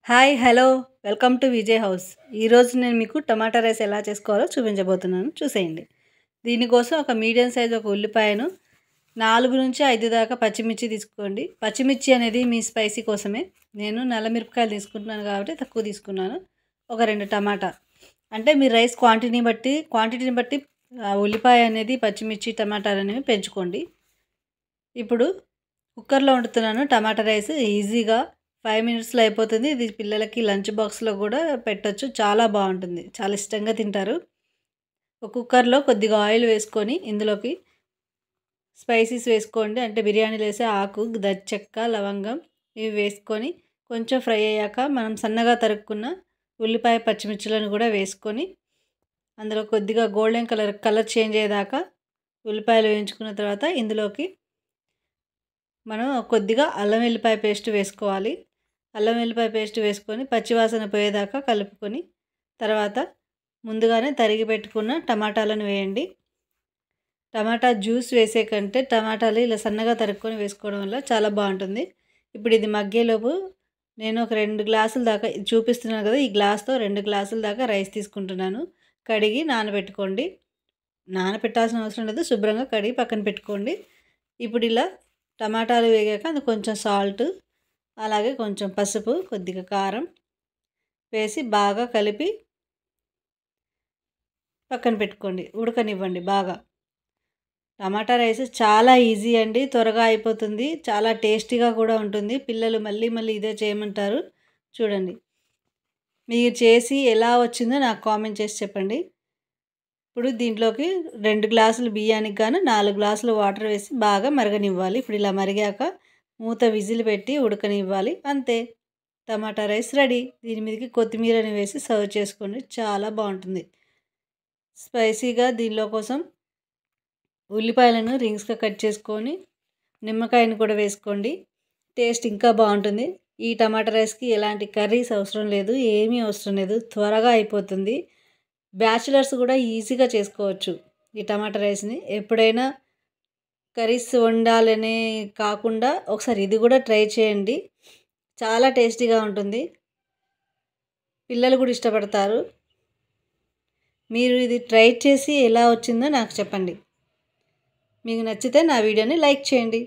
Hi hello welcome to Vijay house. ఈరోజు నేను మీకు టమాటా రైస్ ఎలా చేసుకోవాలో చూపించబోతున్నాను, చూసేయండి. దీనికోసం ఒక మీడియం సైజ్ ఒక ఉల్లిపాయను 4 నుంచి 5 దాకా పచ్చిమిర్చి తీసుకోండి. పచ్చిమిర్చి అనేది మీ స్పైసీ కోసమే. నేను నల్ల మిరపకాయలు తీసుకుంటున్నాను కాబట్టి తక్కువ తీసుకున్నాను. ఒక 2 టమాటా, అంటే మీ రైస్ క్వాంటిటీని బట్టి ఉల్లిపాయ అనేది, పచ్చిమిర్చి, టమాటాలు అనేవి పెంచుకోండి. ఇప్పుడు కుక్కర్లో వండుతున్నాను టమాటా రైస్. ఈజీగా 5 మినిట్స్లో అయిపోతుంది. ఇది పిల్లలకి లంచ్ బాక్స్లో కూడా పెట్టచ్చు. చాలా బాగుంటుంది, చాలా ఇష్టంగా తింటారు. ఒక కుక్కర్లో కొద్దిగా ఆయిల్ వేసుకొని ఇందులోకి స్పైసీస్ వేసుకోండి. అంటే బిర్యానీలో వేసే ఆకు, చెక్క, లవంగం ఇవి వేసుకొని కొంచెం ఫ్రై అయ్యాక మనం సన్నగా తరుక్కున్న ఉల్లిపాయ, పచ్చిమిర్చిలను కూడా వేసుకొని అందులో కొద్దిగా గోల్డెన్ కలర్ చేంజ్ అయ్యేదాకా ఉల్లిపాయలు వేయించుకున్న తర్వాత ఇందులోకి మనం కొద్దిగా అల్లం వెల్లిపాయ పేస్ట్ వేసుకోవాలి. అల్లం వెల్లిపాయ పేస్ట్ వేసుకొని పచ్చివాసన పోయేదాకా కలుపుకొని తర్వాత ముందుగానే తరిగి పెట్టుకున్న టమాటాలను వేయండి. టమాటా జ్యూస్ వేసే కంటే టమాటాలు ఇలా సన్నగా తరుక్కొని వేసుకోవడం వల్ల చాలా బాగుంటుంది. ఇప్పుడు ఇది మగ్గేలోపు నేను ఒక 2 గ్లాసుల దాకా చూపిస్తున్నాను కదా, ఈ గ్లాస్తో 2 గ్లాసుల దాకా రైస్ తీసుకుంటున్నాను. కడిగి నానబెట్టుకోండి. నానబెట్టాల్సిన అవసరం లేదు, శుభ్రంగా కడిగి పక్కన పెట్టుకోండి. ఇప్పుడు ఇలా టమాటాలు వేగాక అది కొంచెం సాల్ట్, అలాగే కొంచెం పసుపు, కొద్దిగా కారం వేసి బాగా కలిపి పక్కన పెట్టుకోండి. ఉడకనివ్వండి బాగా. టమాటా రైస్ చాలా ఈజీ అండి, త్వరగా అయిపోతుంది, చాలా టేస్టీగా కూడా ఉంటుంది. పిల్లలు మళ్ళీ మళ్ళీ ఇదే చేయమంటారు. చూడండి, మీరు చేసి ఎలా వచ్చిందో నాకు కామెంట్ చేసి చెప్పండి. ఇప్పుడు దీంట్లోకి 2 గ్లాసులు బియ్యానికి గాను 4 గ్లాసులు వాటర్ వేసి బాగా మరగనివ్వాలి. ఇప్పుడు ఇలా మరిగాక మూత విజిల్ పెట్టి ఉడకనివ్వాలి. అంతే, టమాటా రైస్ రెడీ. దీని మీదకి కొత్తిమీరని వేసి సర్వ్ చేసుకోండి, చాలా బాగుంటుంది. స్పైసీగా దీనిలో కోసం ఉల్లిపాయలను రింగ్స్గా కట్ చేసుకొని నిమ్మకాయని కూడా వేసుకోండి, టేస్ట్ ఇంకా బాగుంటుంది. ఈ టమాటా రైస్కి ఎలాంటి కర్రీస్ అవసరం లేదు, ఏమీ అవసరం లేదు, త్వరగా అయిపోతుంది. బ్యాచిలర్స్ కూడా ఈజీగా చేసుకోవచ్చు ఈ టమాటా రైస్ని. ఎప్పుడైనా కర్రీస్ వండాలనే కాకుండా ఒకసారి ఇది కూడా ట్రై చేయండి, చాలా టేస్టీగా ఉంటుంది. పిల్లలు కూడా ఇష్టపడతారు. మీరు ఇది ట్రై చేసి ఎలా వచ్చిందో నాకు చెప్పండి. మీకు నచ్చితే నా వీడియోని లైక్ చేయండి.